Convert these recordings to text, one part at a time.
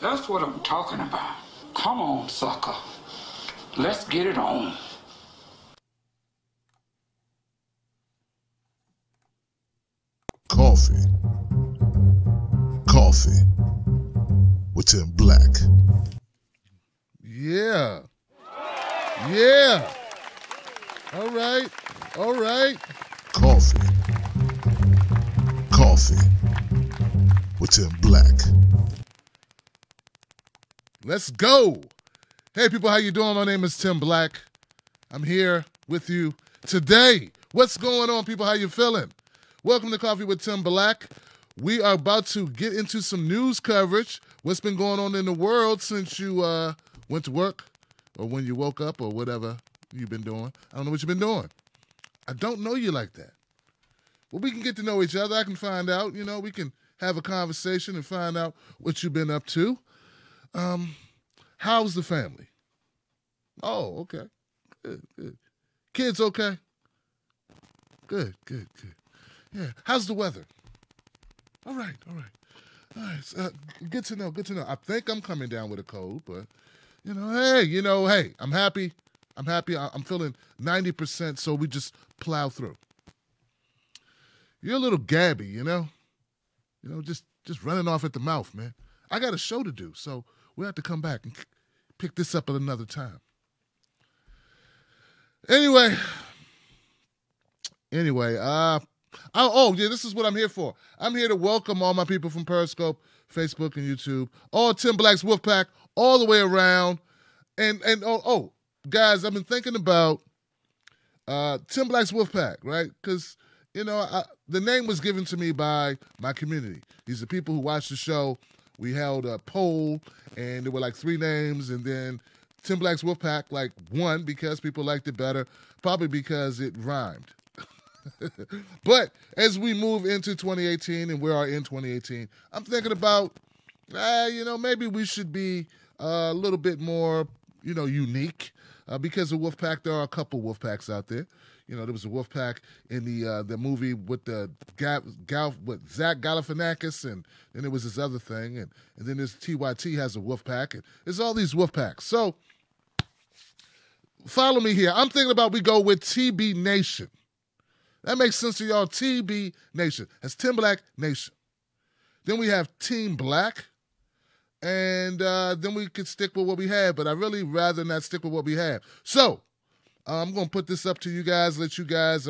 That's what I'm talking about. Come on, sucker. Let's get it on. Coffee with Tim Black. Yeah. All right. Coffee with Tim Black. Let's go. Hey, people, how you doing? My name is Tim Black. I'm here with you today. What's going on, people? How you feeling? Welcome to Coffee with Tim Black. We are about to get into some news coverage. What's been going on in the world since you went to work or when you woke up or whatever you've been doing. I don't know what you've been doing. I don't know you like that. Well, we can get to know each other. I can find out. We can have a conversation and find out what you've been up to. How's the family? Oh, okay. Good. Kids okay? Good. Yeah. How's the weather? All right. Good to know. I think I'm coming down with a cold, but hey, I'm happy. I'm feeling 90%, so we just plow through. You're a little gabby, just running off at the mouth, man. I got a show to do, so we'll have to come back and pick this up at another time. Anyway, this is what I'm here for. I'm here to welcome all my people from Periscope, Facebook, and YouTube, all Tim Black's Wolfpack, all the way around. And guys, I've been thinking about Tim Black's Wolfpack, right? Because, the name was given to me by my community. These are people who watch the show. We held a poll, and there were like 3 names, and then Tim Black's Wolfpack won because people liked it better, probably because it rhymed. But as we move into 2018, and we are in 2018, I'm thinking about, maybe we should be a little bit more, unique. Because of Wolfpack, there are a couple Wolfpacks out there. There was a Wolfpack in the movie with the with Zach Galifianakis, and then there was this other thing, and then there's TYT has a Wolfpack, and there's all these Wolfpacks. So follow me here. I'm thinking about we go with TB Nation. That makes sense to y'all. TB Nation. That's Tim Black Nation. Then we have Team Black. And then we could stick with what we have, but I really rather not stick with what we have. So I'm going to put this up to you guys, let you guys,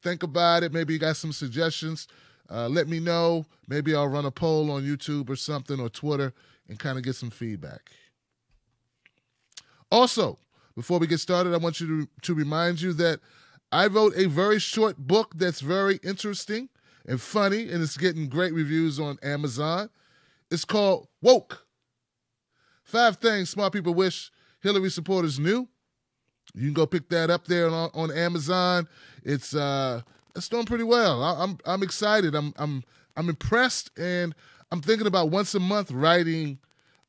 think about it. Maybe you got some suggestions. Let me know. Maybe I'll run a poll on YouTube or something or Twitter and kind of get some feedback. Also, before we get started, I want you to remind you that I wrote a very short book that's very interesting and funny, and it's getting great reviews on Amazon. It's called Woke. 5 Things Smart People Wish Hillary Supporters Knew. You can go pick that up there on Amazon. It's doing pretty well. I'm excited. I'm impressed, and I'm thinking about once a month writing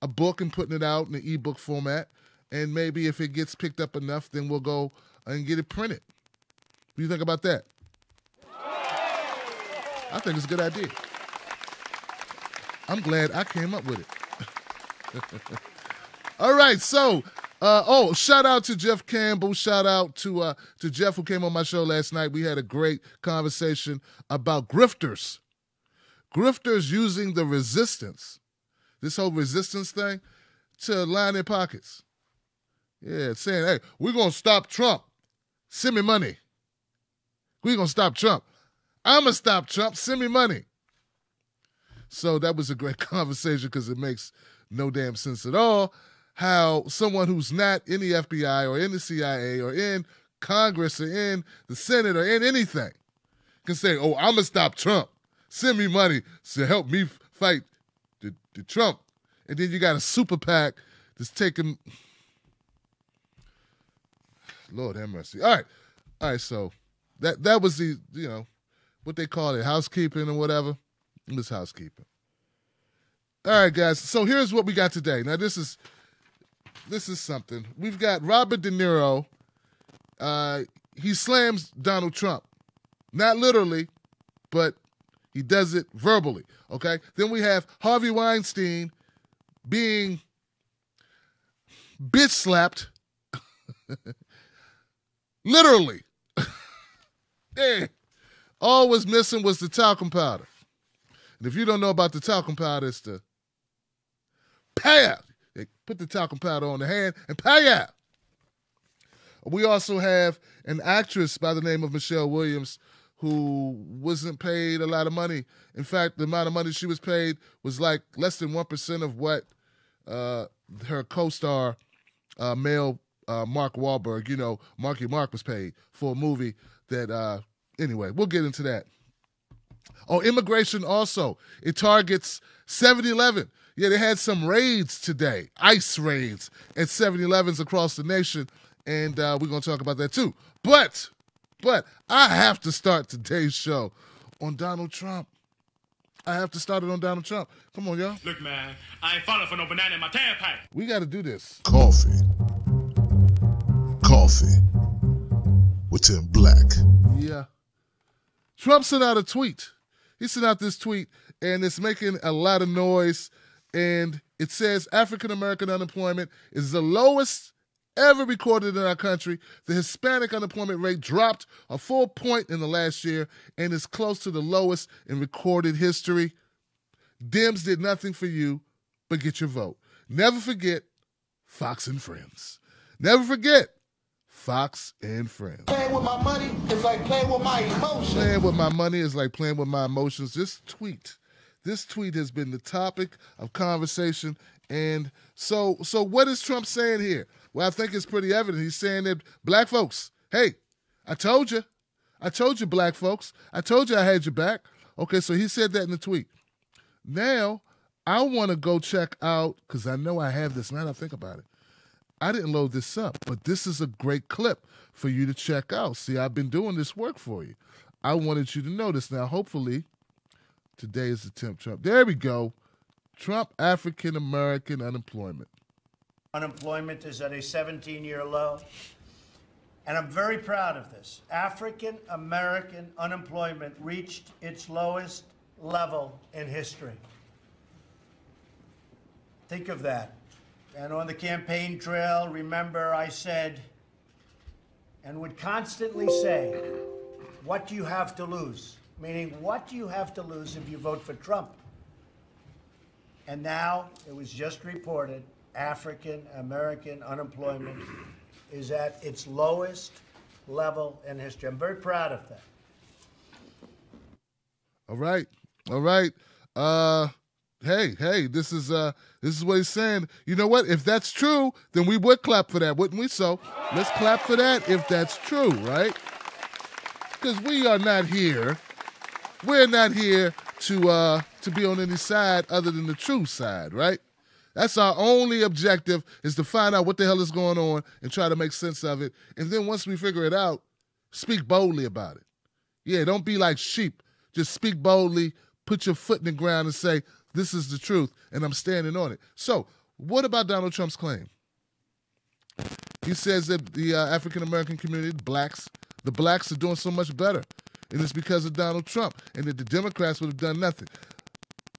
a book and putting it out in the ebook format. And maybe if it gets picked up enough, then we'll go and get it printed. What do you think about that? I think it's a good idea. I'm glad I came up with it. All right, so, shout out to Jeff Campbell. Shout out to Jeff who came on my show last night. We had a great conversation about grifters. Grifters using the resistance, this whole resistance thing, to line their pockets. Yeah, saying, hey, we're going to stop Trump. Send me money. We're going to stop Trump. I'm going to stop Trump. Send me money. So that was a great conversation because it makes no damn sense at all how someone who's not in the FBI or in the CIA or in Congress or in the Senate or in anything can say, oh, I'm going to stop Trump. Send me money to help me fight the Trump. And then you got a super PAC that's taking... Lord have mercy. All right, so that was the, what they call it, housekeeping or whatever. It was housekeeping. All right, guys, so here's what we got today. Now, this is something. We've got Robert DeNiro. He slams Donald Trump. Not literally, but he does it verbally, okay? Then we have Harvey Weinstein being bitch slapped, literally. Yeah. All was missing was the talcum powder. And if you don't know about the talcum powder, it's the pow. They put the talcum powder on the hand and pow. We also have an actress by the name of Michelle Williams who wasn't paid a lot of money. In fact, the amount of money she was paid was like less than 1% of what her co-star, male Mark Wahlberg, you know, Marky Mark, was paid for a movie that, anyway, we'll get into that. Oh, immigration also. It targets 7-Eleven. Yeah, they had some raids today, ICE raids at 7-Elevens across the nation, and we're going to talk about that too. But I have to start today's show on Donald Trump. I have to start it on Donald Trump. Come on, y'all. Look, man, I ain't falling for no banana in my tailpipe. We got to do this. Coffee with Tim Black. Yeah. Trump sent out a tweet. He sent out this tweet, and it's making a lot of noise. And it says African-American unemployment is the lowest ever recorded in our country. The Hispanic unemployment rate dropped a full point in the last year and is close to the lowest in recorded history. Dems did nothing for you but get your vote. Never forget Fox and Friends. Never forget Fox and Friends. Playing with my money is like playing with my emotions. Playing with my money is like playing with my emotions. This tweet has been the topic of conversation. And so what is Trump saying here? Well, I think it's pretty evident. He's saying that black folks, hey, I told you, black folks. I told you I had your back. Okay, so he said that in the tweet. Now, I want to go check out, because I know I have this, now that I think about it. I didn't load this up, but this is a great clip for you to check out. See, I've been doing this work for you. I wanted you to know this. Now, hopefully, today is the Trump. There we go. Trump African-American unemployment. Unemployment is at a 17-year low, and I'm very proud of this. African-American unemployment reached its lowest level in history. Think of that. And on the campaign trail, remember I said, and would constantly say, what do you have to lose? Meaning, what do you have to lose if you vote for Trump? And now, it was just reported, African-American unemployment is at its lowest level in history. I'm very proud of that. All right. Hey, this is what he's saying. You know what? If that's true, then we would clap for that, wouldn't we? So let's clap for that if that's true, right? Because we are not here. We're not here to be on any side other than the true side, right? That's our only objective, is to find out what the hell is going on and try to make sense of it. And then once we figure it out, speak boldly about it. Yeah, don't be like sheep. Just speak boldly, put your foot in the ground and say, this is the truth, and I'm standing on it. So, what about Donald Trump's claim? He says that the African-American community, the blacks are doing so much better, and it's because of Donald Trump, and that the Democrats would have done nothing.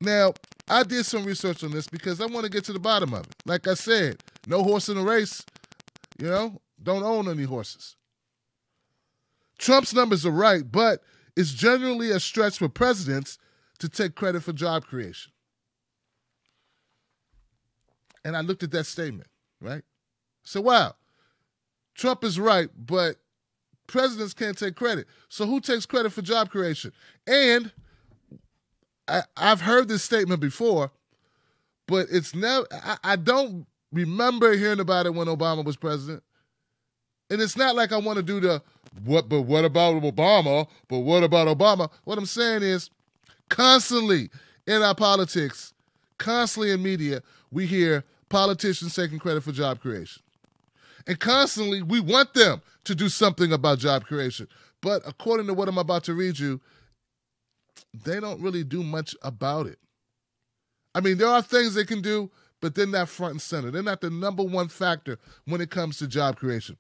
Now, I did some research on this because I want to get to the bottom of it. Like I said, no horse in the race, don't own any horses. Trump's numbers are right, but it's generally a stretch for presidents to take credit for job creation. And I looked at that statement, right? So, wow, Trump is right, but presidents can't take credit. So who takes credit for job creation? And I've heard this statement before, but it's never. I don't remember hearing about it when Obama was president. And it's not like I want to do the what about Obama? But what about Obama? What I'm saying is, constantly in our politics, constantly in media, we hear politicians taking credit for job creation. And constantly, we want them to do something about job creation. But according to what I'm about to read you, they don't really do much about it. I mean, there are things they can do, but they're not front and center. They're not the number one factor when it comes to job creation.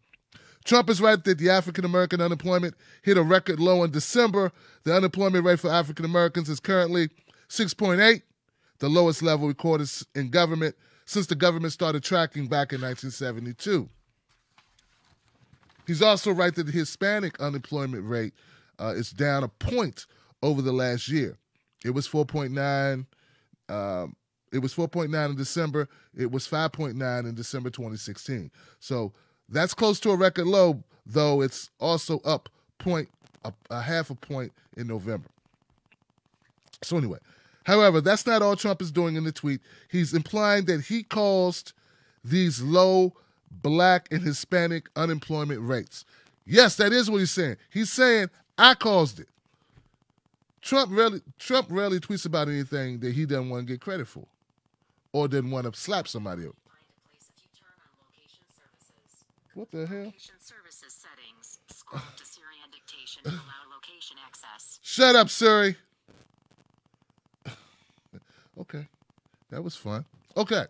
Trump is right that the African-American unemployment hit a record low in December. The unemployment rate for African-Americans is currently 6.8, the lowest level recorded in government since the government started tracking back in 1972. He's also right that the Hispanic unemployment rate is down a point over the last year. It was 4.9. It was 4.9 in December. It was 5.9 in December 2016. So that's close to a record low, though it's also up a half a point in November. So anyway, however, that's not all Trump is doing in the tweet. He's implying that he caused these low Black and Hispanic unemployment rates. Yes, that is what he's saying. He's saying, I caused it. Trump rarely tweets about anything that he doesn't want to get credit for or doesn't want to slap somebody else. What the hell? Location services settings. Scroll to Siri and dictation to allow location access. Shut up, Siri. Okay. That was fun. Okay.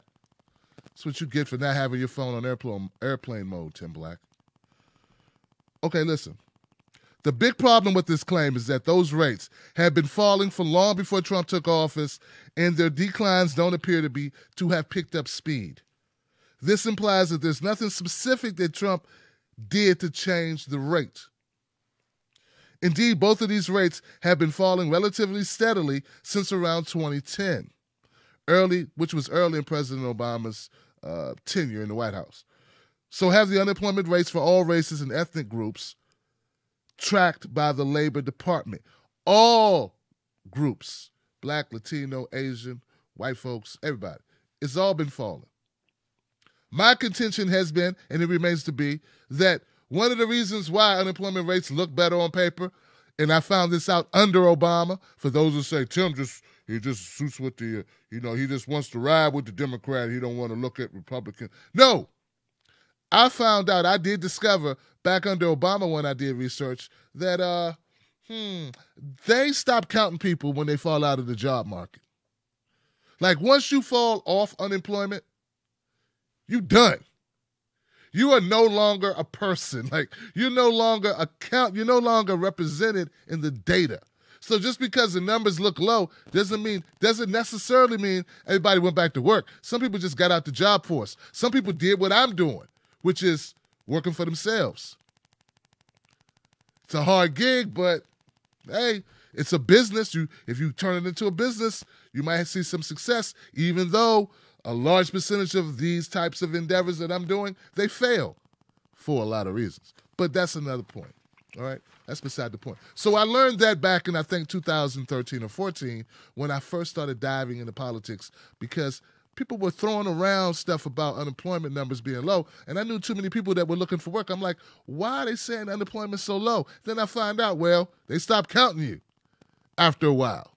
That's what you get for not having your phone on airplane mode, Tim Black. Okay, listen. The big problem with this claim is that those rates have been falling for long before Trump took office, and their declines don't appear to have picked up speed. This implies that there's nothing specific that Trump did to change the rate. Indeed, both of these rates have been falling relatively steadily since around 2010, which was early in President Obama's tenure in the White House. So have the unemployment rates for all races and ethnic groups tracked by the Labor Department. All groups, Black, Latino, Asian, white folks, everybody. It's all been falling. My contention has been, and it remains to be, that one of the reasons why unemployment rates look better on paper, and I found this out under Obama, for those who say, Tim he just suits with the, he just wants to ride with the Democrat. He don't want to look at Republican. No. I found out, I did discover back under Obama when I did research that they stop counting people when they fall out of the job market. Like once you fall off unemployment, you done. You are no longer a person. Like you're no longer you're no longer represented in the data. So just because the numbers look low doesn't necessarily mean everybody went back to work. Some people just got out the job force. Some people did what I'm doing, which is working for themselves. It's a hard gig, but hey, it's a business. If you turn it into a business, you might see some success, even though a large percentage of these types of endeavors that I'm doing, they fail for a lot of reasons. But that's another point, all right? That's beside the point. So I learned that back in, I think, 2013 or 14 when I first started diving into politics because people were throwing around stuff about unemployment numbers being low, and I knew too many people that were looking for work. I'm like, why are they saying unemployment's so low? Then I find out, well, they stopped counting you after a while.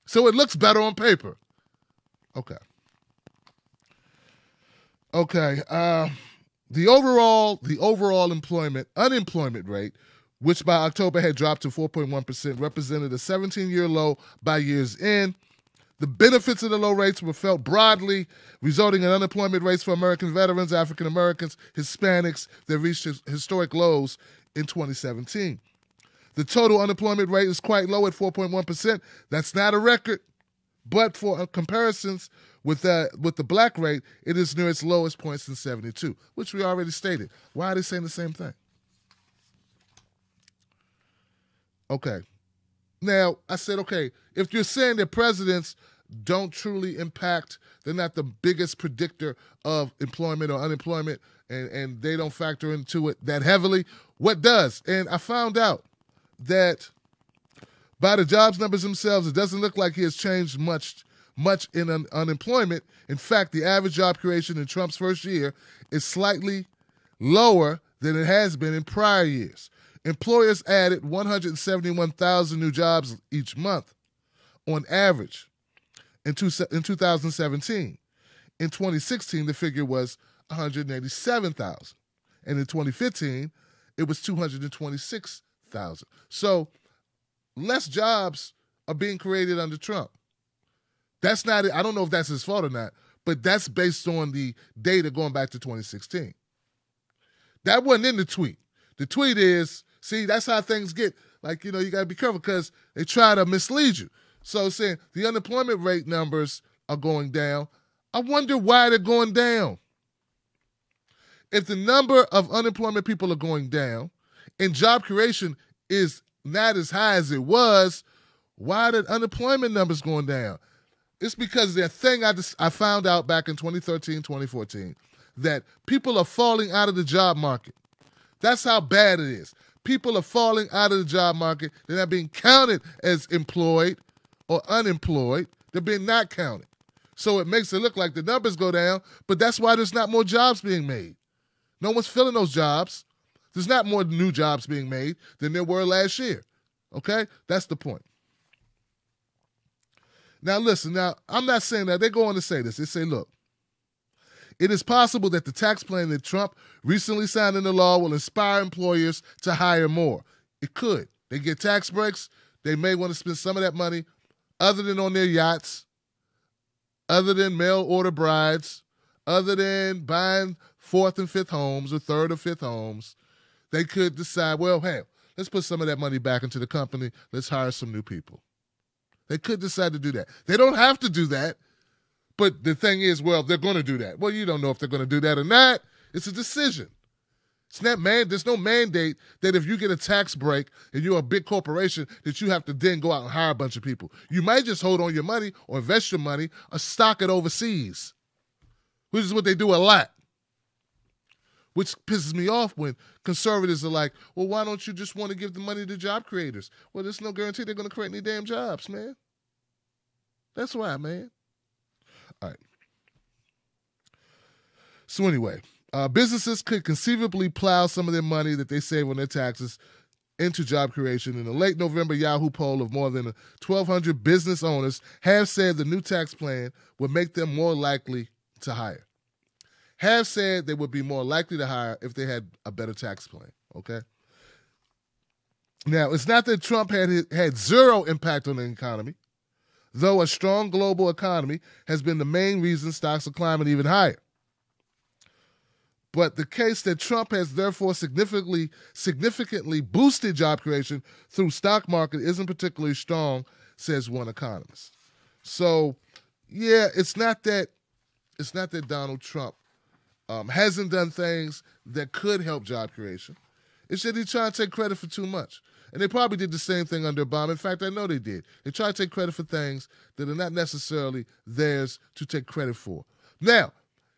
So it looks better on paper. Okay. The overall unemployment rate, which by October had dropped to 4.1%, represented a 17-year low by year's end. The benefits of the low rates were felt broadly, resulting in unemployment rates for American veterans, African Americans, Hispanics that reached historic lows in 2017. The total unemployment rate is quite low at 4.1%. That's not a record, but for comparisons with the black rate, it is near its lowest point since 72, which we already stated. Why are they saying the same thing? Okay. Now, I said, okay, if you're saying that presidents don't truly impact, they're not the biggest predictor of employment or unemployment, and they don't factor into it that heavily, what does? And I found out that by the jobs numbers themselves, it doesn't look like he has changed much in unemployment. In fact, the average job creation in Trump's first year is slightly lower than it has been in prior years. Employers added 171,000 new jobs each month on average in 2017. In 2016, the figure was 187,000. And in 2015, it was 226,000. So less jobs are being created under Trump. That's not it. I don't know if that's his fault or not, but that's based on the data going back to 2016. That wasn't in the tweet. The tweet is, see, that's how things get. Like, you got to be careful because they try to mislead you. So saying the unemployment rate numbers are going down, I wonder why they're going down. If the number of unemployment people are going down and job creation is not as high as it was, why are the unemployment numbers going down? It's because that thing I found out back in 2013, 2014, that people are falling out of the job market. That's how bad it is. People are falling out of the job market. They're not being counted as employed or unemployed. They're being not counted. So it makes it look like the numbers go down, but that's why there's not more jobs being made. No one's filling those jobs. There's not more new jobs being made than there were last year. Okay? That's the point. Now listen, I'm not saying that. They go on to say this. They say, look, it is possible that the tax plan that Trump recently signed into law will inspire employers to hire more. It could. They get tax breaks. They may want to spend some of that money other than on their yachts, other than mail order brides, other than buying fourth and fifth homes or third or fifth homes. They could decide, well, hey, let's put some of that money back into the company. Let's hire some new people. They could decide to do that. They don't have to do that. But the thing is, well, they're going to do that. Well, you don't know if they're going to do that or not. It's a decision. It's not there's no mandate that if you get a tax break and you're a big corporation that you have to then go out and hire a bunch of people. You might just hold on your money or invest your money or stock it overseas, which is what they do a lot. Which pisses me off when conservatives are like, well, why don't you just want to give the money to job creators? Well, there's no guarantee they're going to create any damn jobs, man. That's why, man. All right. So anyway, businesses could conceivably plow some of their money that they save on their taxes into job creation. In a late November Yahoo poll of more than 1,200 business owners have said the new tax plan would make them more likely to hire. Have said they would be more likely to hire if they had a better tax plan, okay? Now, it's not that Trump had zero impact on the economy, though a strong global economy has been the main reason stocks are climbing even higher. But the case that Trump has therefore significantly boosted job creation through stock market isn't particularly strong, says one economist. So, yeah, it's not that Donald Trump hasn't done things that could help job creation. It's that he's trying to take credit for too much. And they probably did the same thing under Obama. In fact, I know they did. They try to take credit for things that are not necessarily theirs to take credit for. Now,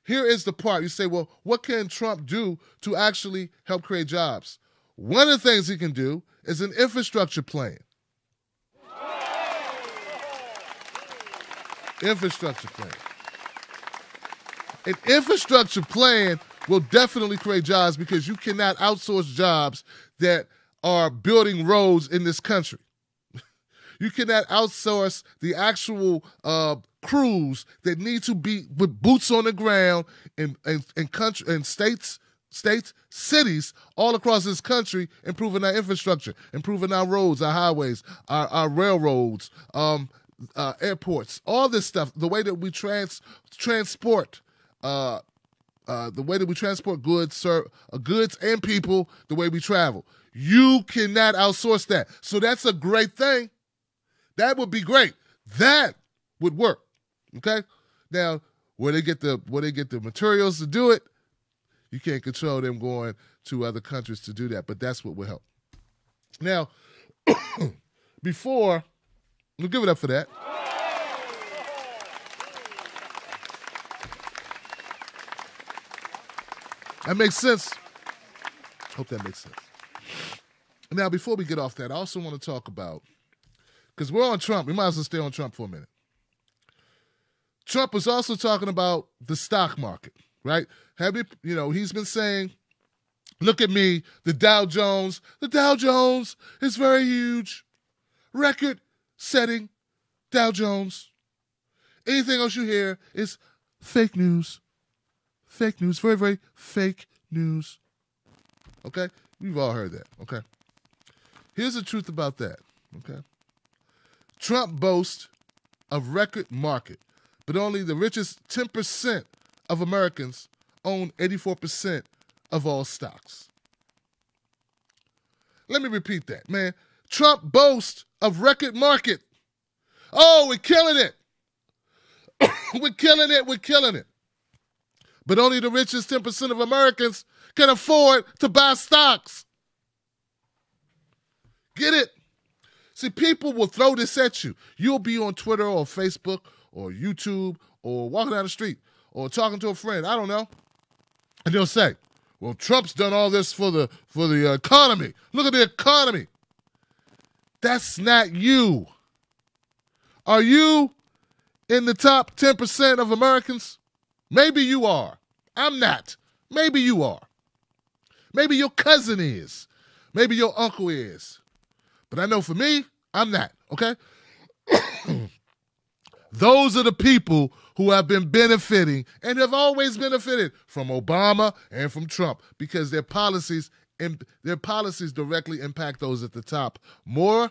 here is the part. You say, well, what can Trump do to actually help create jobs? One of the things he can do is an infrastructure plan. Infrastructure plan. An infrastructure plan will definitely create jobs because you cannot outsource jobs that are building roads in this country. You cannot outsource the actual crews that need to be with boots on the ground in country and states, cities all across this country, improving our infrastructure, improving our roads, our highways, our railroads, airports, all this stuff. The way that we transport. The way that we transport goods and people, the way we travel. You cannot outsource that. So that's a great thing. That would be great. That would work. Okay? Now, where they get the materials to do it, you can't control them going to other countries to do that, but that's what will help. Now, we'll give it up for that. That makes sense. Hope that makes sense. Now, before we get off that, I also want to talk about, because we're on Trump, we might as well stay on Trump for a minute. Trump was also talking about the stock market, right? He's been saying, look at me, the Dow Jones is very huge. Record-setting Dow Jones. Anything else you hear is fake news. Fake news, very, very fake news. Okay? We've all heard that, okay? Here's the truth about that, okay? Trump boasts of record market, but only the richest 10% of Americans own 84% of all stocks. Let me repeat that, man. Trump boasts of record market. Oh, we're killing it. We're killing it. We're killing it. But only the richest 10% of Americans can afford to buy stocks. Get it? See, people will throw this at you. You'll be on Twitter or Facebook or YouTube or walking down the street or talking to a friend. I don't know. And they'll say, well, Trump's done all this for the economy. Look at the economy. That's not you. Are you in the top 10% of Americans? Maybe you are. I'm not. Maybe you are. Maybe your cousin is. Maybe your uncle is. But I know for me, I'm not, okay? Those are the people who have been benefiting and have always benefited from Obama and from Trump because their policies directly impact those at the top more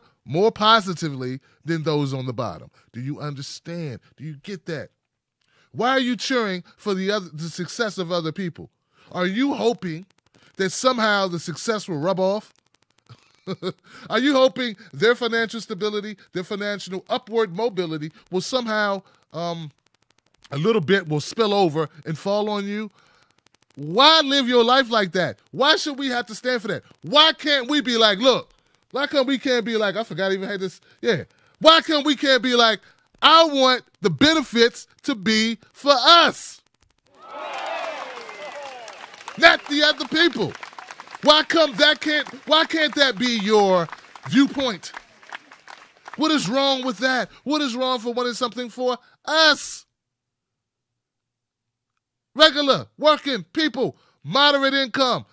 positively than those on the bottom. Do you understand? Do you get that? Why are you cheering for the success of other people? Are you hoping that somehow the success will rub off? Are you hoping their financial stability, their financial upward mobility will somehow a little bit will spill over and fall on you? Why live your life like that? Why should we have to stand for that? Why can't we be like, look, why come we can't be like, I forgot I even had this, yeah. Why come we can't be like, I want the benefits to be for us, not the other people? Why can't that be your viewpoint? What is wrong with that? What is wrong for wanting something for us? Regular, working people, moderate income,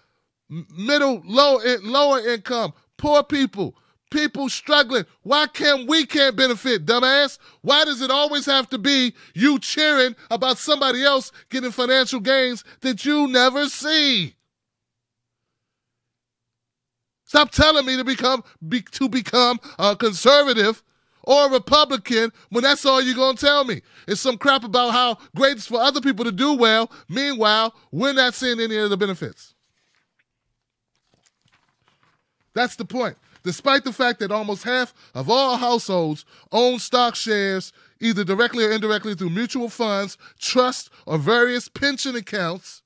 lower income, poor people, people struggling. Why can't benefit, dumbass? Why does it always have to be you cheering about somebody else getting financial gains that you never see? Stop telling me to become a conservative or a Republican when that's all you're going to tell me. It's some crap about how great it's for other people to do well. Meanwhile, we're not seeing any of the benefits. That's the point. Despite the fact that almost half of all households own stock shares, either directly or indirectly through mutual funds, trusts, or various pension accounts,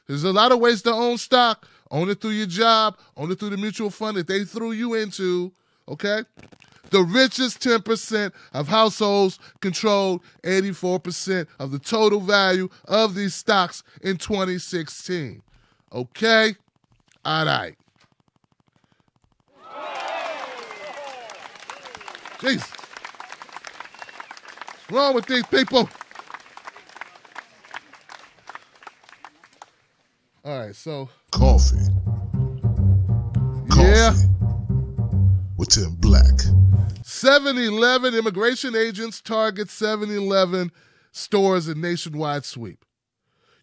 there's a lot of ways to own stock. Own it through your job. Own it through the mutual fund that they threw you into, okay? The richest 10% of households controlled 84% of the total value of these stocks in 2016. Okay? All right. Jeez. What's wrong with these people? All right, so. Coffee. Yeah. With Tim Black. 7-Eleven immigration agents target 7-Eleven stores in nationwide sweep.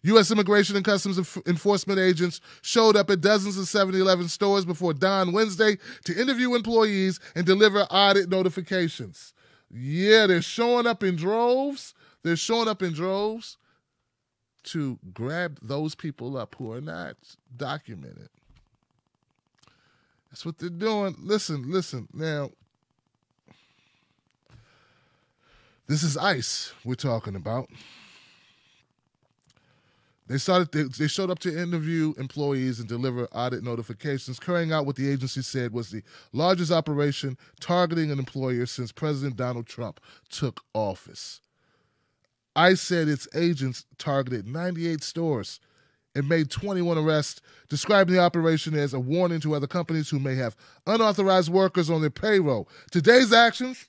U.S. Immigration and Customs Enforcement agents showed up at dozens of 7-Eleven stores before dawn Wednesday to interview employees and deliver audit notifications. Yeah, they're showing up in droves. They're showing up in droves to grab those people up who are not documented. That's what they're doing. Listen. Now, this is ICE we're talking about. They showed up to interview employees and deliver audit notifications, carrying out what the agency said was the largest operation targeting an employer since President Donald Trump took office. ICE said its agents targeted 98 stores and made 21 arrests, describing the operation as a warning to other companies who may have unauthorized workers on their payroll. Today's actions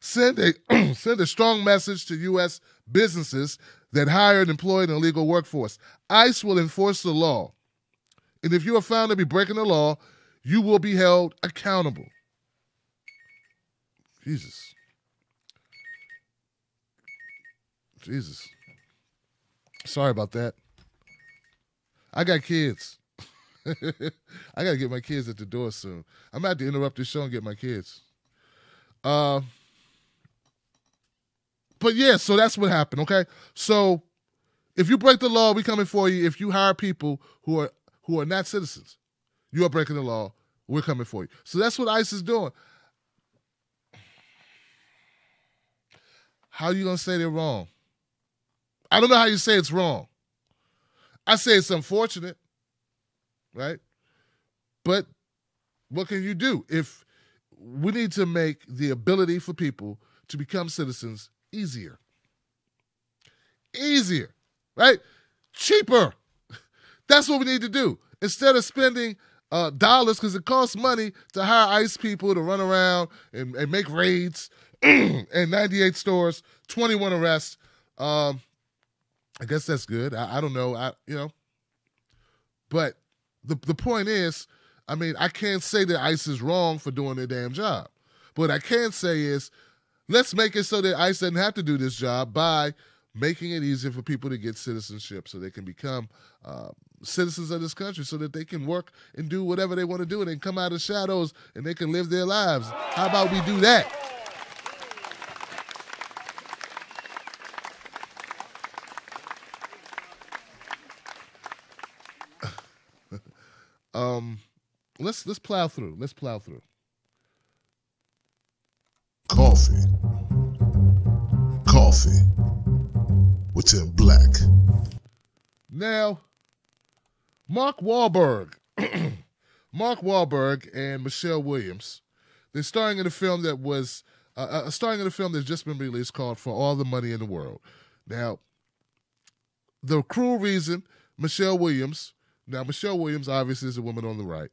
send a strong message to U.S. businesses that hire and employ an illegal workforce. ICE will enforce the law, and if you are found to be breaking the law, you will be held accountable. Jesus. Sorry about that. I got kids. I got to get my kids at the door soon. I'm about to interrupt this show and get my kids. But yeah, so that's what happened, okay? So if you break the law, we coming for you. If you hire people who are not citizens, you are breaking the law, we're coming for you. So that's what ICE is doing. How are you going to say they're wrong? I don't know how you say it's wrong. I say it's unfortunate, right? But what can you do? If we need to make the ability for people to become citizens easier. Easier, right? Cheaper. That's what we need to do. Instead of spending dollars, because it costs money to hire ICE people to run around and make raids and 98 stores, 21 arrests. I guess that's good. I don't know. But the point is, I mean, I can't say that ICE is wrong for doing their damn job. But what I can say is, let's make it so that ICE doesn't have to do this job by making it easier for people to get citizenship so they can become citizens of this country, so that they can work and do whatever they want to do and they can come out of the shadows and they can live their lives. How about we do that? Let's plow through. Let's plow through. Coffee with Tim Black. Now, Mark Wahlberg and Michelle Williams, they're starring in a film that was starring in a film that's just been released called For All the Money in the World. Now, the cruel reason Michelle Williams obviously is a woman on the right.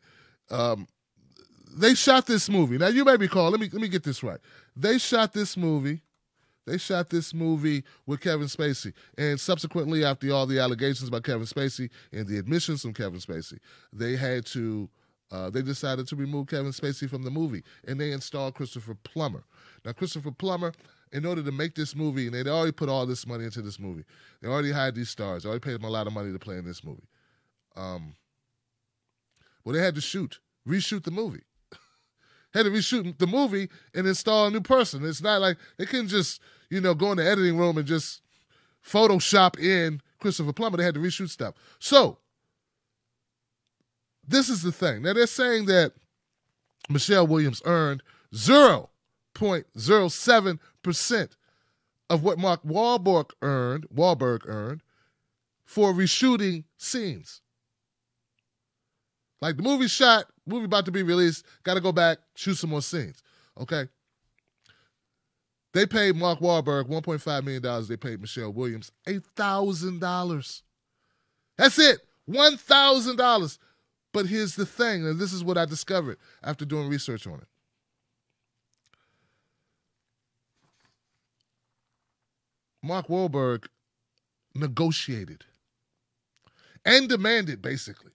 They shot this movie. Now, you may recall, let me get this right. They shot this movie with Kevin Spacey. And subsequently, after all the allegations about Kevin Spacey and the admissions from Kevin Spacey, they decided to remove Kevin Spacey from the movie. And they installed Christopher Plummer. Now, Christopher Plummer, in order to make this movie, and they'd already put all this money into this movie. They already hired these stars. They already paid them a lot of money to play in this movie. Well, they had to reshoot the movie. Had to reshoot the movie and install a new person. It's not like they couldn't just, go in the editing room and just Photoshop in Christopher Plummer. They had to reshoot stuff. So, this is the thing. Now, they're saying that Michelle Williams earned 0.07% of what Mark Wahlberg earned for reshooting scenes. Like the movie about to be released, got to go back, shoot some more scenes, okay? They paid Mark Wahlberg $1.5 million. They paid Michelle Williams $8,000. That's it, $1,000. But here's the thing, and this is what I discovered after doing research on it. Mark Wahlberg negotiated and demanded, basically,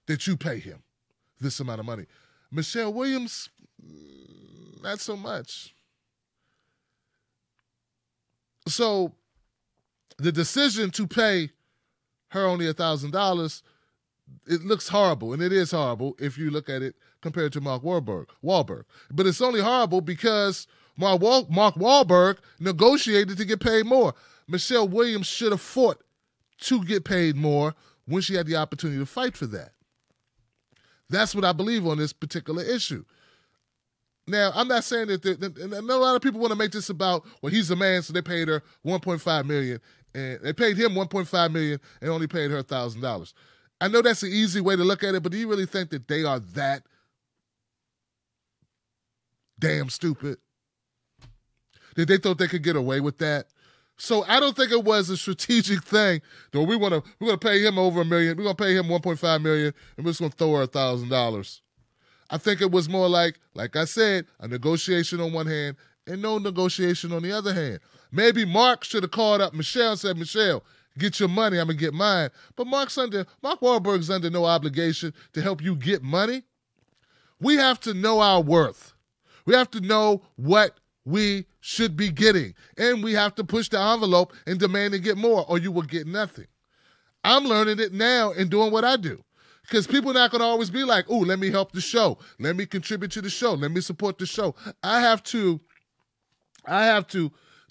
that you pay him this amount of money. Michelle Williams, not so much. So the decision to pay her only $1,000, it looks horrible, and it is horrible if you look at it compared to Mark Wahlberg. But it's only horrible because Mark Wahlberg negotiated to get paid more. Michelle Williams should have fought to get paid more when she had the opportunity to fight for that. That's what I believe on this particular issue. Now, I'm not saying that, and I know a lot of people want to make this about, well, he's a man, so they paid her $1.5 million, and they paid him $1.5 million and only paid her $1,000. I know that's an easy way to look at it, but do you really think that they are that damn stupid? That they thought they could get away with that? So I don't think it was a strategic thing. Though we're gonna pay him over $1 million. We're gonna pay him $1.5 million, and we're just gonna throw her $1,000. I think it was more like I said, a negotiation on one hand and no negotiation on the other hand. Maybe Mark should have called up Michelle and said, Michelle, get your money, I'm gonna get mine. But Mark Wahlberg's under no obligation to help you get money. We have to know our worth. We have to know what we should be getting. And we have to push the envelope and demand to get more, or you will get nothing. I'm learning it now and doing what I do. Because people are not going to always be like, ooh, let me help the show. Let me contribute to the show. Let me support the show. I have to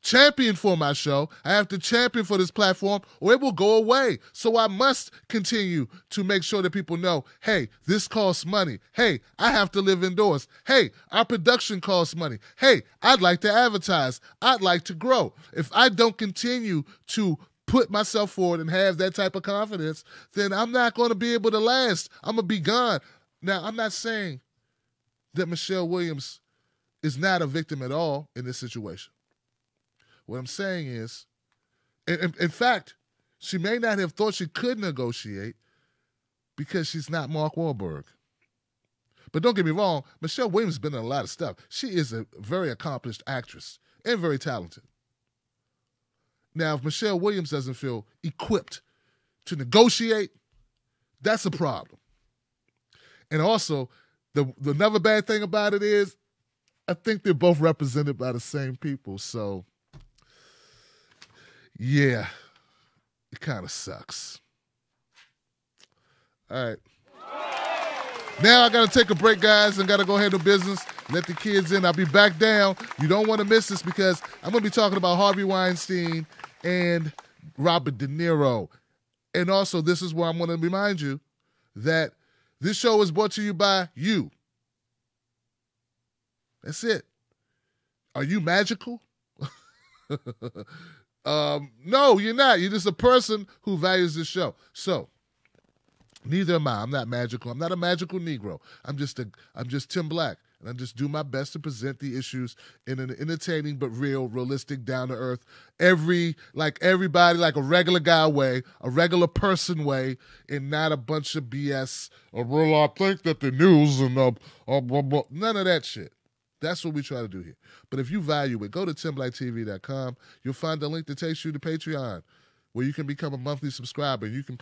champion for my show. I have to champion for this platform, or it will go away. So I must continue to make sure that people know, hey, this costs money. Hey, I have to live indoors. Hey, our production costs money. Hey, I'd like to advertise. I'd like to grow. If I don't continue to put myself forward and have that type of confidence, then I'm not going to be able to last. I'm going to be gone. Now, I'm not saying that Michelle Williams is not a victim at all in this situation. What I'm saying is, in fact, she may not have thought she could negotiate because she's not Mark Wahlberg. But don't get me wrong, Michelle Williams has been in a lot of stuff. She is a very accomplished actress and very talented. Now, if Michelle Williams doesn't feel equipped to negotiate, that's a problem. And also, the another bad thing about it is, I think they're both represented by the same people. So, yeah, it kind of sucks. All right. Now I got to take a break, guys, and got to go handle business. Let the kids in. I'll be back down. You don't want to miss this because I'm going to be talking about Harvey Weinstein and Robert DeNiro. And also, this is where I'm going to remind you that this show is brought to you by you. That's it. Are you magical? No, you're not. You're just a person who values this show. So, neither am I. I'm not magical. I'm not a magical Negro. I'm just Tim Black. And I just do my best to present the issues in an entertaining but realistic, down-to-earth, everybody, like a regular guy way, a regular person way, and not a bunch of BS. Well, I think that the news and blah, blah. None of that shit. That's what we try to do here. But if you value it, go to timblacktv.com. You'll find a link that takes you to Patreon, where you can become a monthly subscriber. You can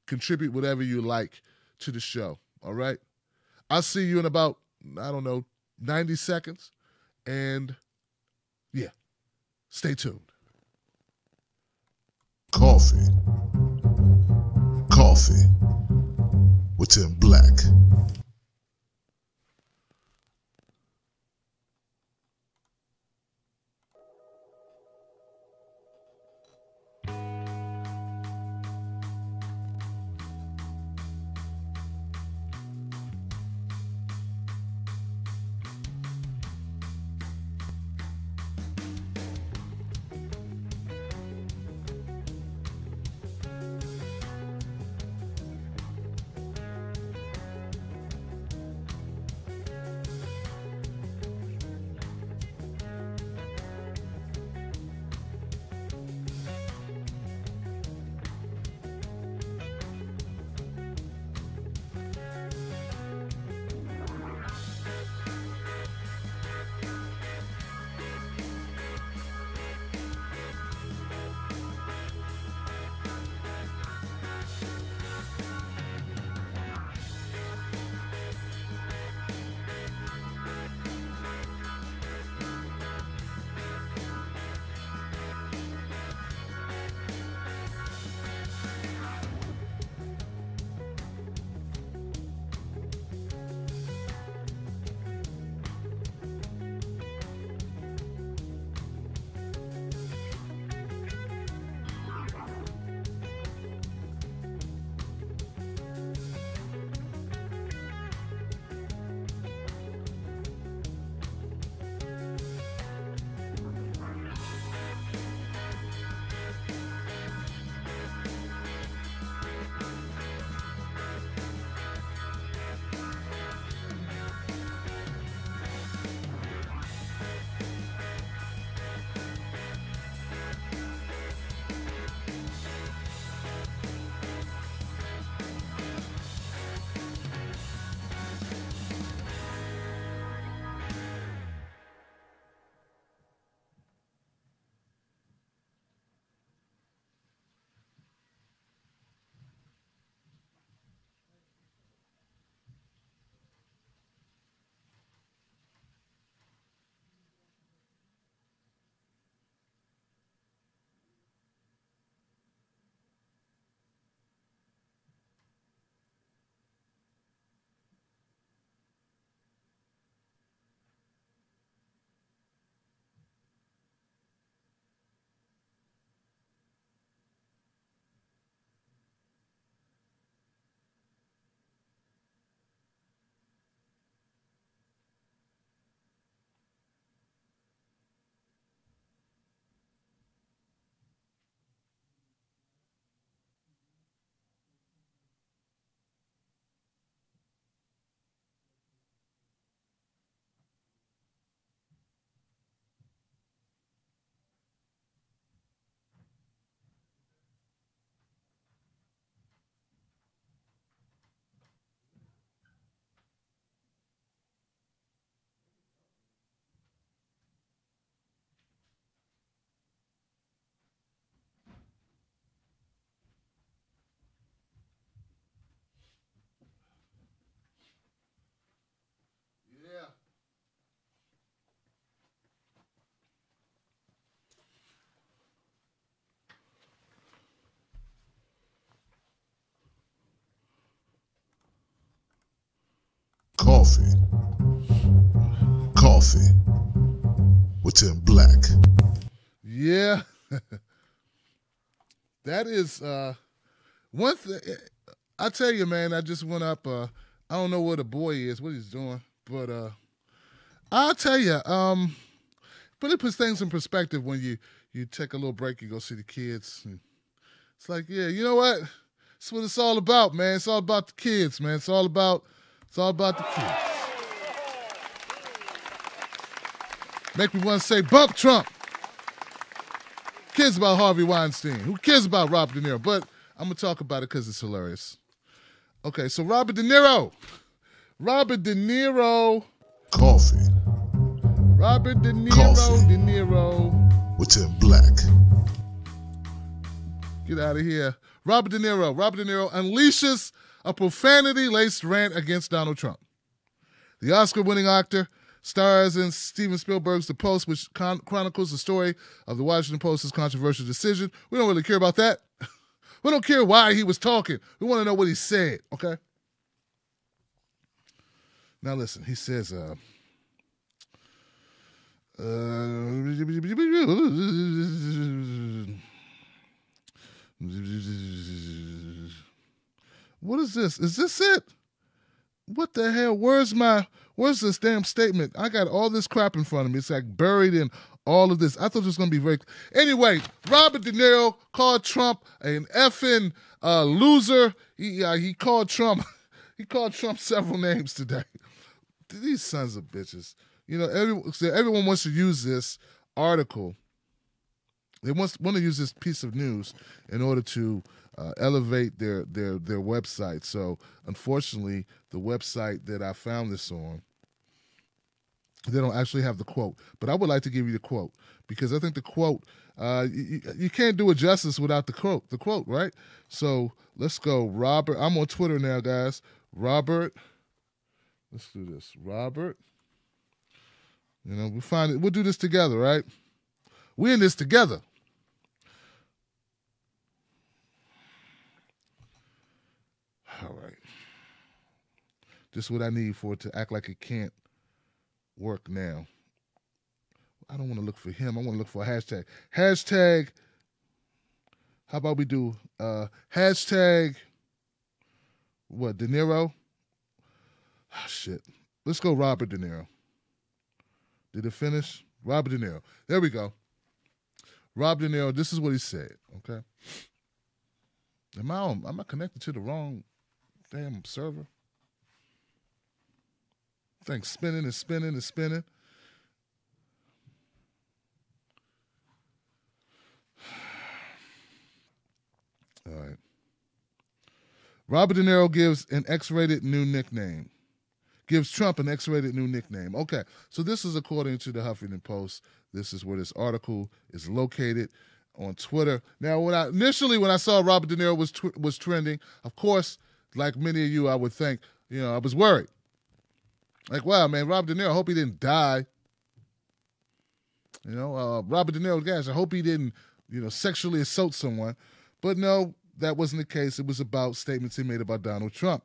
contribute whatever you like to the show. All right? I'll see you in about, 90 seconds. And, yeah, stay tuned. Coffee with Tim Black. Coffee. Coffee with Tim Black. Yeah. That is one thing. I tell you, man, I just went up. I don't know where the boy is, what he's doing, but I'll tell you, but it puts things in perspective when you take a little break, you go see the kids. And it's like, yeah, you know what? That's what it's all about, man. It's all about the kids, man. It's all about the kids. Make me want to say, bump Trump. Who cares about Harvey Weinstein? Who cares about Robert De Niro? But I'm going to talk about it because it's hilarious. Okay, so Robert De Niro. Robert De Niro. Coffee. Robert De Niro. Coffee. De Niro. With Tim Black. Get out of here. Robert De Niro. Robert De Niro unleashes a profanity-laced rant against Donald Trump. The Oscar-winning actor stars in Steven Spielberg's The Post, which chronicles the story of the Washington Post's controversial decision. We don't really care about that. We don't care why he was talking. We want to know what he said, okay? Now listen, he says, what is this? Is this it? What the hell? Where's this damn statement? I got all this crap in front of me. It's like buried in all of this. I thought it was going to be very... Anyway, Robert De Niro called Trump an effing loser. He called Trump... He called Trump several names today. These sons of bitches. You know, everyone wants to use this article. They want to use this piece of news in order to elevate their website. So, unfortunately, the website that I found this on, they don't actually have the quote. But I would like to give you the quote because I think the quote, you can't do it justice without the quote. The quote, right? So let's go, Robert. I'm on Twitter now, guys. Robert. Let's do this. Robert. You know, we'll do this together, right? We're in this together. All right. This is what I need for it to act like it can't work now. I don't want to look for him. I want to look for a hashtag. Hashtag, how about we do hashtag, what, De Niro? Oh, shit. Let's go Robert De Niro. Did it finish? Robert De Niro. There we go. Robert De Niro, this is what he said, okay? Am I connected to the wrong damn server? Thing's spinning and spinning and spinning. All right. Robert De Niro gives an X-rated new nickname. Gives Trump an X-rated new nickname. Okay, so this is according to the Huffington Post. This is where this article is located on Twitter. Now, when I saw Robert De Niro was trending, of course, like many of you, I would think, I was worried. Like, wow, man, Robert De Niro, I hope he didn't die. Robert De Niro, guys, I hope he didn't, sexually assault someone. But no, that wasn't the case. It was about statements he made about Donald Trump.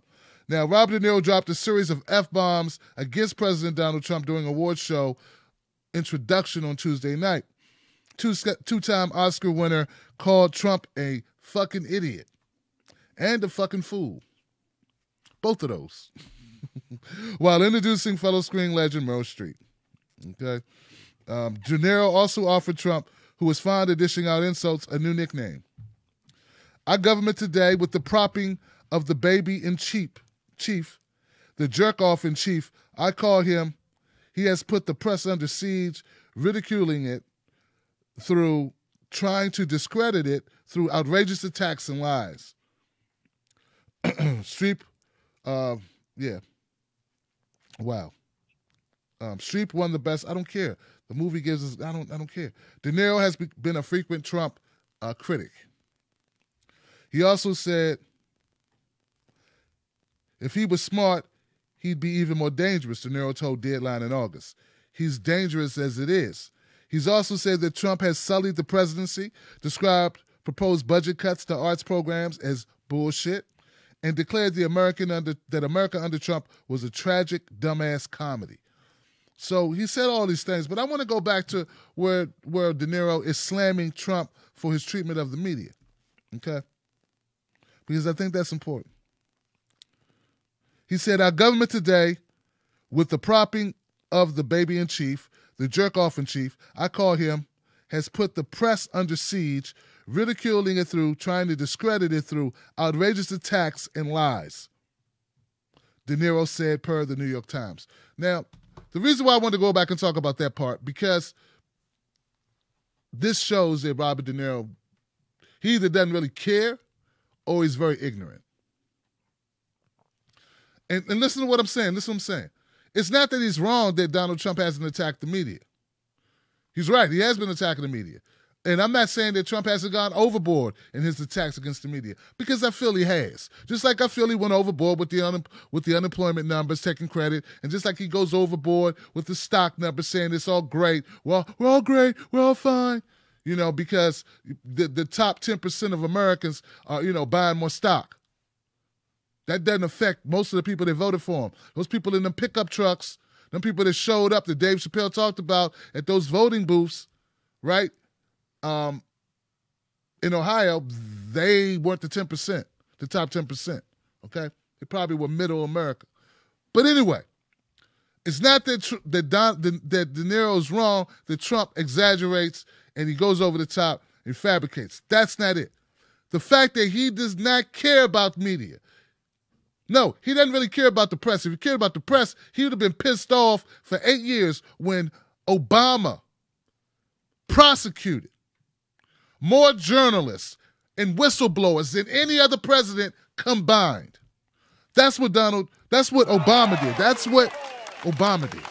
Now, Robert De Niro dropped a series of F-bombs against President Donald Trump during an award show introduction on Tuesday night. Two-time Oscar winner called Trump a fucking idiot and a fucking fool. Both of those. While introducing fellow screen legend Meryl Streep. Okay. De Niro also offered Trump, who was fond of dishing out insults, a new nickname. Our government today, with the propping of the baby in chief, the jerk-off in chief, I call him, he has put the press under siege, ridiculing it through trying to discredit it through outrageous attacks and lies. Streep, yeah. Wow. Streep won the best. I don't care. The movie gives us, I don't care. De Niro has been a frequent Trump critic. He also said, if he was smart, he'd be even more dangerous, De Niro told Deadline in August. He's dangerous as it is. He's also said that Trump has sullied the presidency, described proposed budget cuts to arts programs as bullshit, and declared that America under Trump was a tragic, dumbass comedy. So he said all these things, but I want to go back to where DeNiro is slamming Trump for his treatment of the media, okay? Because I think that's important. He said, our government today, with the propping of the baby in chief, the jerk-off in chief, I call him, has put the press under siege, ridiculing it through, trying to discredit it through outrageous attacks and lies. DeNiro said per the New York Times. Now, the reason why I want to go back and talk about that part, because this shows that Robert De Niro, he either doesn't really care or he's very ignorant. And listen to what I'm saying. Listen to what I'm saying. It's not that he's wrong that Donald Trump hasn't attacked the media. He's right. He has been attacking the media. And I'm not saying that Trump hasn't gone overboard in his attacks against the media, because I feel he has. Just like I feel he went overboard with the unemployment numbers, taking credit, and just like he goes overboard with the stock numbers, saying it's all great. Well, we're all great. We're all fine. You know, because the top 10% of Americans are, buying more stock. That doesn't affect most of the people that voted for him. Those people in them pickup trucks, them people that showed up that Dave Chappelle talked about at those voting booths, right? In Ohio, they weren't the 10%, the top 10%, okay? They probably were middle America. But anyway, it's not that De Niro's wrong, that Trump exaggerates and he goes over the top and fabricates. That's not it. The fact that he does not care about media. No, he doesn't really care about the press. If he cared about the press, he would have been pissed off for 8 years when Obama prosecuted more journalists and whistleblowers than any other president combined. That's what Obama did. That's what Obama did.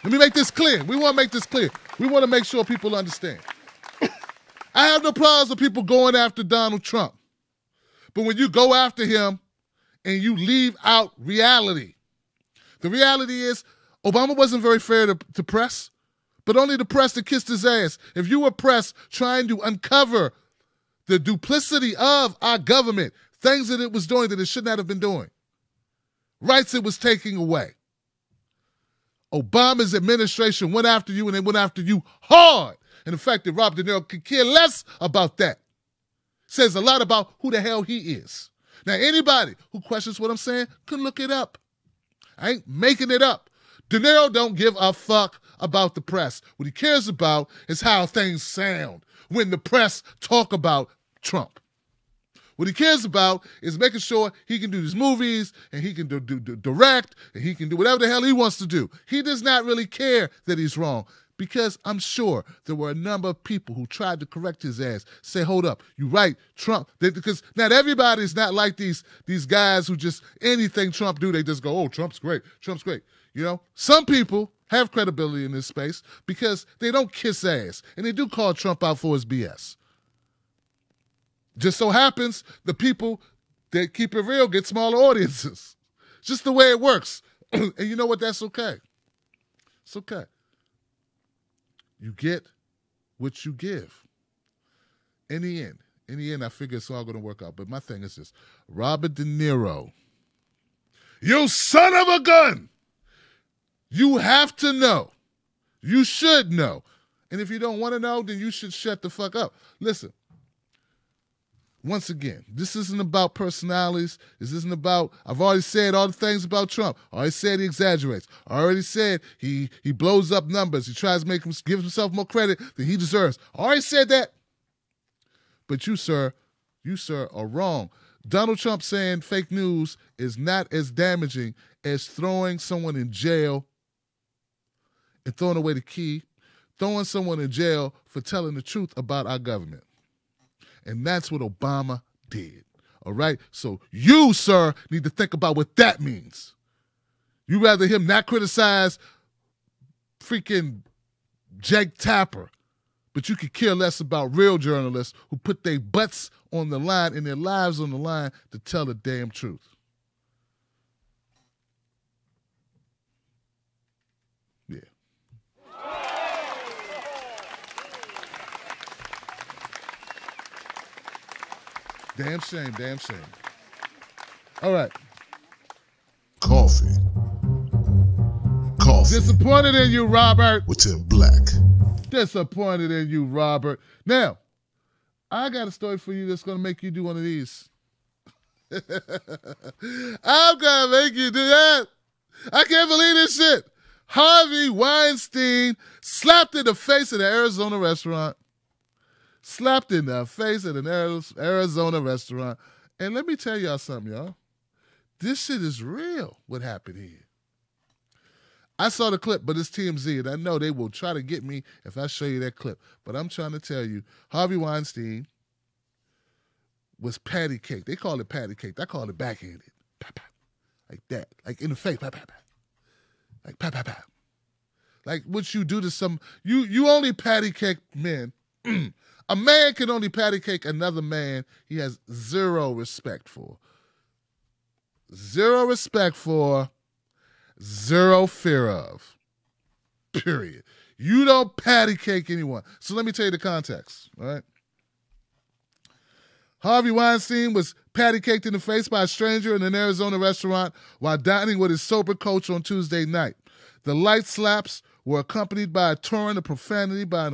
Let me make this clear. We want to make this clear. We want to make sure people understand. I have no problems with people going after Donald Trump. But when you go after him and you leave out reality, the reality is Obama wasn't very fair to press, but only the press that kissed his ass. If you were press trying to uncover the duplicity of our government, things that it was doing that it should not have been doing, rights it was taking away, Obama's administration went after you, and they went after you hard. And the fact that Robert De Niro could care less about that says a lot about who the hell he is. Now, anybody who questions what I'm saying can look it up. I ain't making it up. De Niro don't give a fuck about the press. What he cares about is how things sound when the press talk about Trump. What he cares about is making sure he can do these movies and he can do direct and he can do whatever the hell he wants to do. He does not really care that he's wrong, because I'm sure there were a number of people who tried to correct his ass, say, hold up, you right, Trump. Because not everybody's not like these guys who just anything Trump do, they just go, oh, Trump's great, Trump's great. You know, some people have credibility in this space because they don't kiss ass, and they do call Trump out for his BS. Just so happens the people that keep it real get smaller audiences. Just the way it works. And you know what? That's okay. It's okay. You get what you give. In the end, I figure it's all going to work out. But my thing is this. Robert De Niro, you son of a gun! You have to know. You should know. And if you don't want to know, then you should shut the fuck up. Listen. Once again, this isn't about personalities. This isn't about, I've already said all the things about Trump. I already said he exaggerates. I already said he blows up numbers. He tries to give himself more credit than he deserves. I already said that. But you, sir, are wrong. Donald Trump saying fake news is not as damaging as throwing someone in jail and throwing away the key, throwing someone in jail for telling the truth about our government. And that's what Obama did, all right? So you, sir, need to think about what that means. You rather him not criticize freaking Jake Tapper, but you could care less about real journalists who put their butts on the line and their lives on the line to tell the damn truth. Yeah. Damn shame, damn shame. All right. Coffee. Coffee Disappointed in you, Robert. with Tim Black. Disappointed in you, Robert. Now, I got a story for you that's going to make you do one of these. I'm going to make you do that. I can't believe this shit. Harvey Weinstein slapped in the face of the Arizona restaurant. Slapped in the face of an Arizona restaurant. And let me tell y'all something, y'all. This shit is real, what happened here. I saw the clip, but it's TMZ, and I know they will try to get me if I show you that clip. But I'm trying to tell you, Harvey Weinstein was patty cake. They call it patty cake. I call it backhanded. Pop, pop. Like that. Like in the face. Pop, pop, pop. Like pop, pop, pop. Like what you do to some... You only patty cake men. A man can only patty cake another man he has zero respect for. Zero respect for, zero fear of. Period. You don't patty cake anyone. So let me tell you the context, all right? Harvey Weinstein was patty caked in the face by a stranger in an Arizona restaurant while dining with his sober coach on Tuesday night. The light slaps were accompanied by a torrent of profanity by an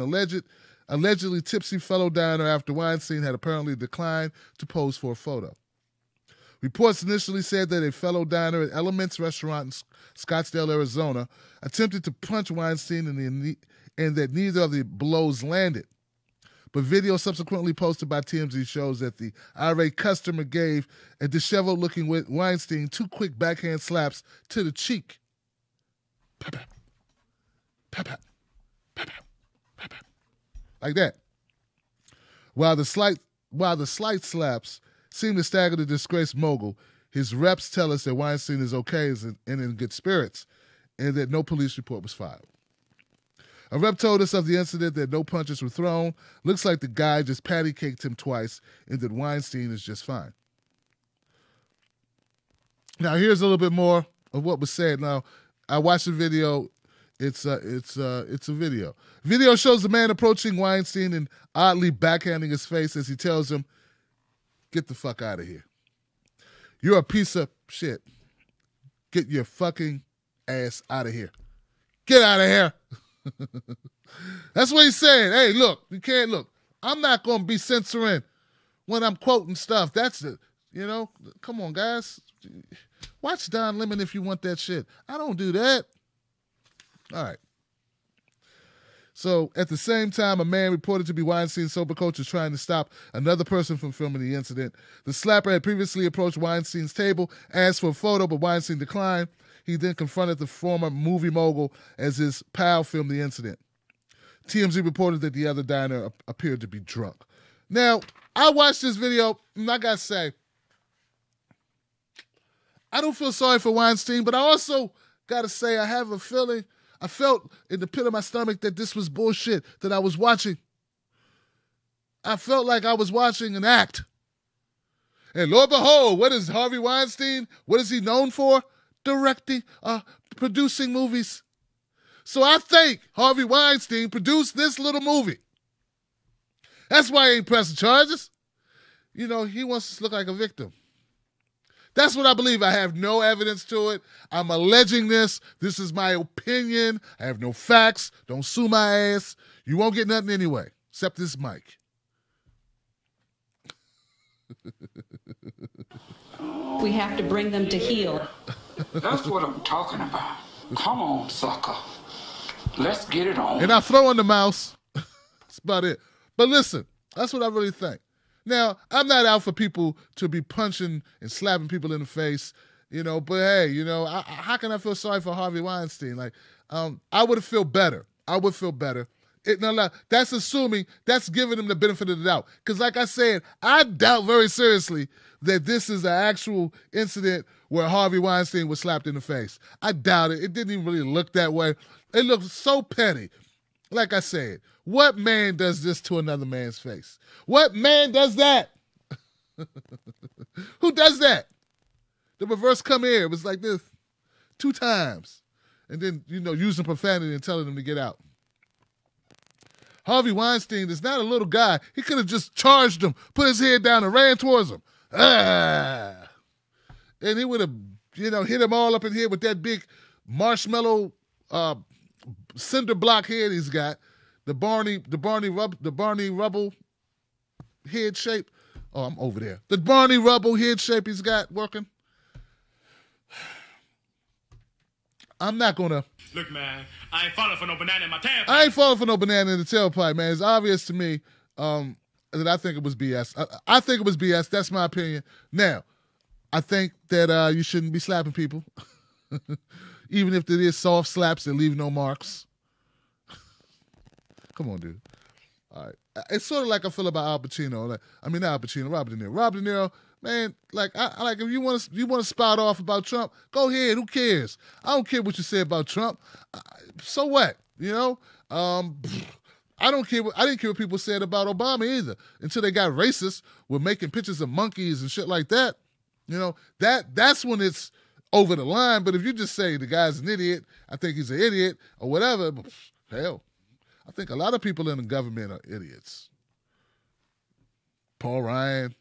allegedly tipsy fellow diner after Weinstein had apparently declined to pose for a photo. Reports initially said that a fellow diner at Elements Restaurant in Scottsdale, Arizona, attempted to punch Weinstein and that neither of the blows landed. But video subsequently posted by TMZ shows that the irate customer gave a disheveled-looking Weinstein 2 quick backhand slaps to the cheek. Pop, pop. Pop, pop. Pop, pop. Pop, pop. Like that. While the slight slaps seem to stagger the disgraced mogul, his reps tell us that Weinstein is okay and in good spirits, and that no police report was filed. A rep told us of the incident that no punches were thrown. Looks like the guy just patty-caked him twice, and that Weinstein is just fine. Now, here's a little bit more of what was said. Now, I watched the video. It's a video. Video shows the man approaching Weinstein and oddly backhanding his face as he tells him, "Get the fuck out of here. You're a piece of shit. Get your fucking ass out of here. Get out of here." That's what he's saying. Hey, look, you can't look. I'm not going to be censoring when I'm quoting stuff. That's it. You know, come on, guys. Watch Don Lemon if you want that shit. I don't do that. All right. So, at the same time, a man reported to be Weinstein's sober coach is trying to stop another person from filming the incident. The slapper had previously approached Weinstein's table, asked for a photo, but Weinstein declined. He then confronted the former movie mogul as his pal filmed the incident. TMZ reported that the other diner appeared to be drunk. Now, I watched this video, and I got to say, I don't feel sorry for Weinstein, but I also got to say I have a feeling, I felt in the pit of my stomach that this was bullshit that I was watching. I felt like I was watching an act. And lo and behold, what is Harvey Weinstein? What is he known for? Directing, producing movies. So I think Harvey Weinstein produced this little movie. That's why he ain't pressing charges. You know, he wants to look like a victim. That's what I believe. I have no evidence to it. I'm alleging this. This is my opinion. I have no facts. Don't sue my ass. You won't get nothing anyway, except this mic. We have to bring them to heel. That's what I'm talking about. Come on, sucker. Let's get it on. And I throw in the mouse. That's about it. But listen, that's what I really think. Now, I'm not out for people to be punching and slapping people in the face, you know, but hey, you know, how can I feel sorry for Harvey Weinstein? Like, I would feel better. I would feel better. That's assuming, that's giving him the benefit of the doubt. Because like I said, I doubt very seriously that this is an actual incident where Harvey Weinstein was slapped in the face. I doubt it. It didn't even really look that way. It looked so petty. Like I said, what man does this to another man's face? What man does that? Who does that? The reverse come here. It was like this 2 times. And then, you know, using profanity and telling them to get out. Harvey Weinstein is not a little guy. He could have just charged him, put his head down, and ran towards him. And he would have, hit him all up in here with that big marshmallow cinder block head he's got. The Barney Rubble head shape. Oh, I'm over there. The Barney Rubble head shape he's got working. I'm not going to. Look, man, I ain't falling for no banana in my tailpipe. I ain't falling for no banana in the tailpipe, man. It's obvious to me that I think it was BS. I think it was BS. That's my opinion. Now, I think that you shouldn't be slapping people. Even if it is soft slaps that leave no marks. Come on, dude. All right. It's sort of like I feel about Al Pacino. Not Al Pacino, Robert De Niro. Robert De Niro, man, I like if you want to spout off about Trump, go ahead. Who cares? I don't care what you say about Trump. So what? I don't care. I didn't care what people said about Obama either until they got racist with making pictures of monkeys and shit like that. That's when it's over the line. But if you just say the guy's an idiot, I think he's an idiot or whatever, hell, I think a lot of people in the government are idiots. Paul Ryan,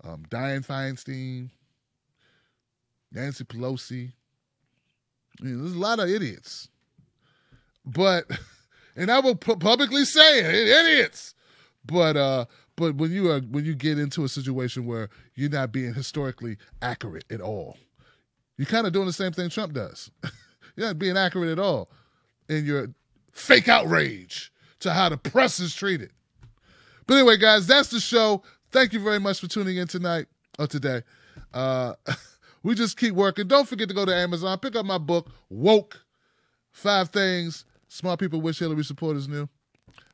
Dianne Feinstein, Nancy Pelosi. There's a lot of idiots. But, and I will publicly say it, idiots. But when you get into a situation where you're not being historically accurate at all, you're kind of doing the same thing Trump does. You're not being accurate at all in your fake outrage to how the press is treated. But anyway, guys, that's the show. Thank you very much for tuning in today. We just keep working. Don't forget to go to Amazon. Pick up my book, Woke, 5 Things Smart People Wish Hillary Supporters Knew.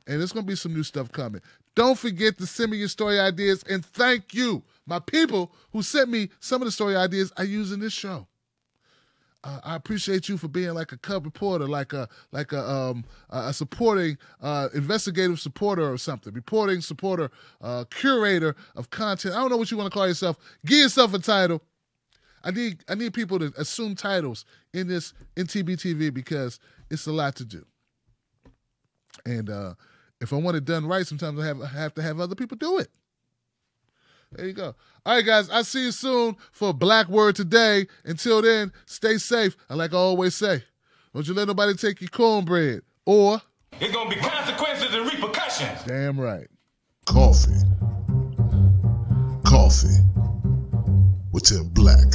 And there's going to be some new stuff coming. Don't forget to send me your story ideas. And thank you, my people who sent me some of the story ideas I use in this show. I appreciate you for being like a cub reporter, like a supporting, investigative supporter or something, reporting supporter, curator of content. I don't know what you want to call yourself. Give yourself a title. I need people to assume titles in TBTV because it's a lot to do. And if I want it done right, sometimes I have to have other people do it. There you go. All right, guys, I'll see you soon for Black Word Today. Until then, stay safe. And like I always say, don't you let nobody take your cornbread. Or There's going to be consequences and repercussions. Damn right. Coffee with Tim Black.